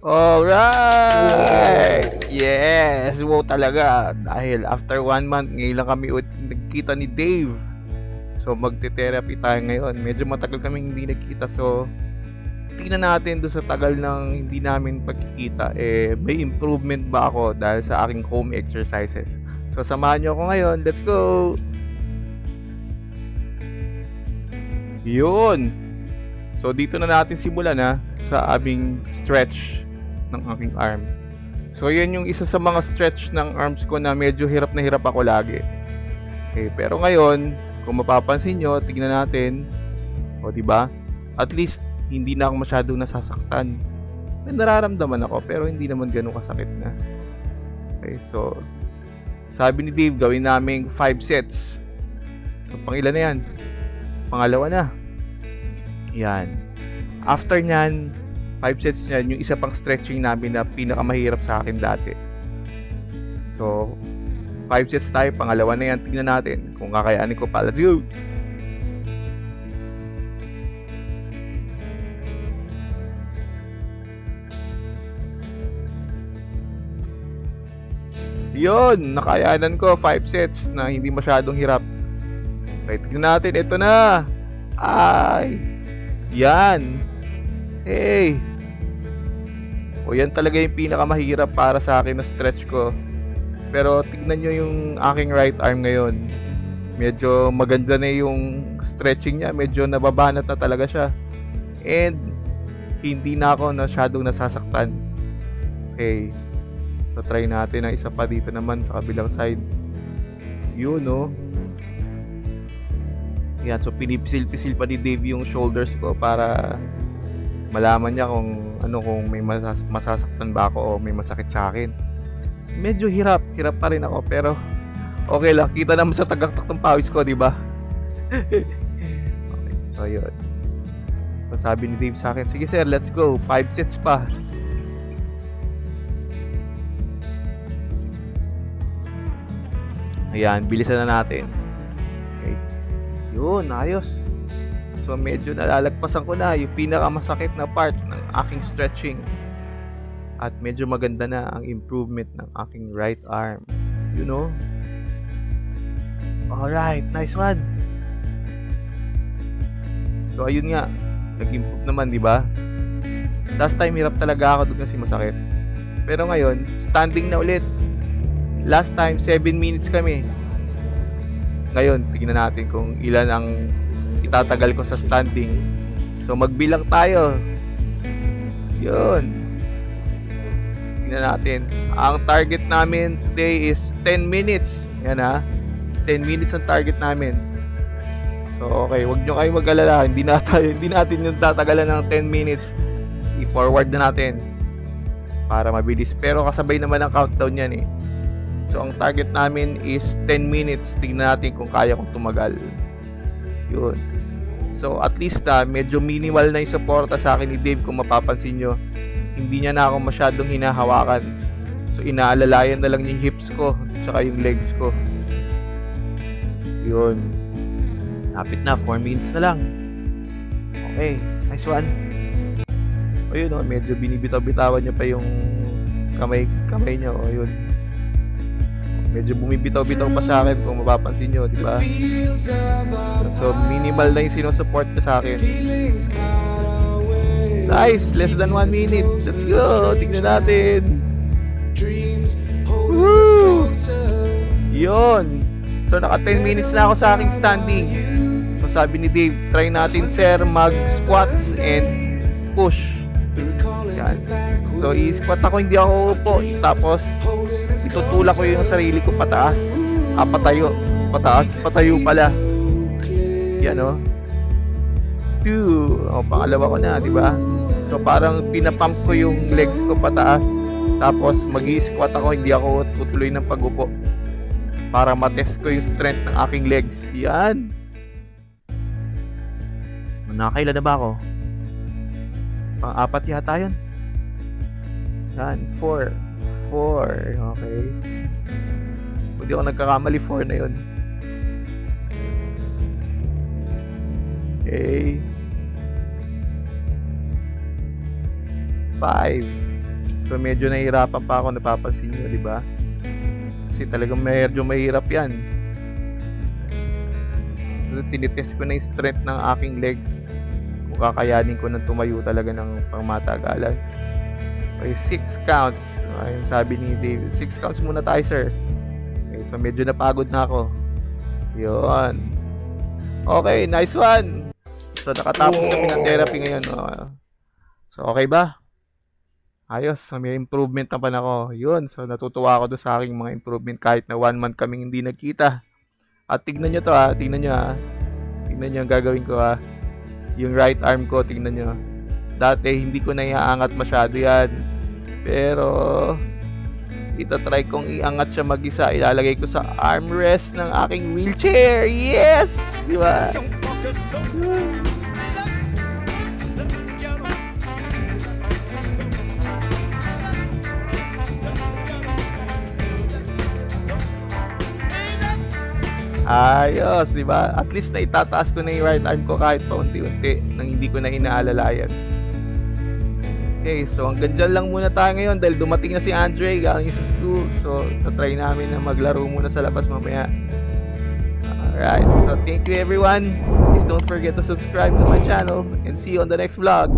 Alright! Yes! Wow talaga. Dahil after 1 month, ngayon lang kami nagkita ni Dave. So, magte-therapy tayo ngayon. Medyo matagal kami hindi nagkita. So, tingnan natin doon sa tagal ng hindi namin pagkikita. May improvement ba ako dahil sa aking home exercises. So, samahan nyo ako ngayon. Let's go! Yun! So, dito na natin simulan sa aming stretch ng aking arm. So, yan yung isa sa mga stretch ng arms ko na medyo hirap na hirap ako lagi. Okay, pero ngayon, kung mapapansin nyo, tignan natin. O, diba? At least, hindi na ako masyadong nasasaktan. May nararamdaman ako, pero hindi naman ganun kasakit na. Okay, so, sabi ni Dave, gawin namin 5 sets. So, pangilan na yan? Pangalawa na. Yan. After nyan, 5 sets nyan, yung isa pang stretching namin na pinakamahirap sa akin dati. So, 5 sets tayo, pangalawa na yan. Tignan natin kung kakayanin ko pa. Let's go! Yun! Nakayanan ko 5 sets na hindi masyadong hirap. Okay, tignan natin. Ito na! Ay! Yan! Hey! O yan talaga yung pinakamahirap para sa akin na stretch ko. Pero tignan nyo yung aking right arm ngayon. Medyo maganda na yung stretching niya. Medyo nababanat na talaga siya. And hindi na ako masyadong nasasaktan. Okay. So try natin ang isa pa dito naman sa kabilang side. Yun no. Yan. So pinipisil-pisil pa ni Dave yung shoulders ko para malaman niya kung may masasaktan ba ako o may masakit sa akin. Medyo hirap pa rin ako pero okay lang, kita naman sa tagaktak ng pawis ko, di ba? Okay, so yun. So sabi ni Dave sa akin, sige sir, let's go, 5 sets pa. Ayan, bilisan na natin. Okay. Yun, ayos. So medyo nalalagpasan ko na yung pinakamasakit na part ng aking stretching. At medyo maganda na ang improvement ng aking right arm. You know? Alright, nice one. So ayun nga, nag-improve naman, di ba? Last time hirap talaga ako doon kasi masakit. Pero ngayon, standing na ulit. Last time 7 minutes kami. Ngayon, tingnan natin kung ilan ang itatagal ko sa standing. So magbilang tayo. Yun. Tingnan natin. Ang target namin today is 10 minutes. Yan 10 minutes ang target namin. So okay, wag nyo kayo mag-alala. Hindi natin yung tatagalan ng 10 minutes. I-forward na natin para mabilis. Pero kasabay naman ang countdown yan eh. So ang target namin is 10 minutes. Tingnan natin kung kaya kong tumagal. Yun. So at least medyo minimal na yung suporta sa akin ni Dave. Kung mapapansin nyo, hindi niya na ako masyadong hinahawakan. So inaalalayan na lang yung hips ko tsaka yung legs ko. Yun. Lapit na, 4 minutes na lang. Okay, nice one. O yun medyo binibitaw-bitawan niya pa yung kamay niya. O yun, medyo bumibitaw-bitaw pa sa akin kung mapapansin nyo, di ba? So minimal na yung sinusupport niya sa akin. Nice! Less than 1 minute. Let's go! Tignan natin. Woo! Yun! So naka 10 minutes na ako sa aking standing. So sabi ni Dave, try natin sir mag-squats and push. Yan. So i-squat ako, hindi ako upo. Tapos itutulak ko yung sarili ko pataas. Patayo. Patayo pala. Yan o. 2. Pangalawa ko na, di ba? So parang pinapump ko yung legs ko pataas. Tapos mag-i-squat ako, hindi ako tutuloy ng pag-upo. Para matest ko yung strength ng aking legs. Yan. Nakailan na ba ako? Pang-apat yata yun. Yan, 4. Okay. Hindi ako nagkakamali, 4 na yun. Okay. 5. So medyo nahihirapan pa ako, napapansin niyo, 'di ba? Kasi talagang medyo mahirap 'yan. So, tinitest ko na 'yung strength ng aking legs. Kung kakayanin ko ng tumayo talaga ng pangmatagalan. Okay, 6 counts. Ayun sabi ni David, 6 counts muna tayo, sir. Okay, so medyo napagod na ako. 'Yun. Okay, nice one. So nakatapos kami ng therapy ngayon. So okay ba? Ayos, so may improvement naman ako. Yun, so natutuwa ako doon sa aking mga improvement kahit na 1 month kaming hindi nagkita. At tignan nyo to tignan nyo tignan nyo ang gagawin ko yung right arm ko, tignan nyo. Dati hindi ko na iaangat masyado yan. Pero itatry kong iangat siya mag-isa. Ilalagay ko sa armrest ng aking wheelchair. Yes! Di ba? Ayos, di ba? At least na itataas ko na yung right arm ko kahit paunti-unti nang hindi ko na inaalalayan. Okay, so hanggang dyan lang muna tayo ngayon dahil dumating na si Andre galing sa school. So, tatry namin na maglaro muna sa labas mamaya. Alright, so thank you everyone. Please don't forget to subscribe to my channel and see you on the next vlog.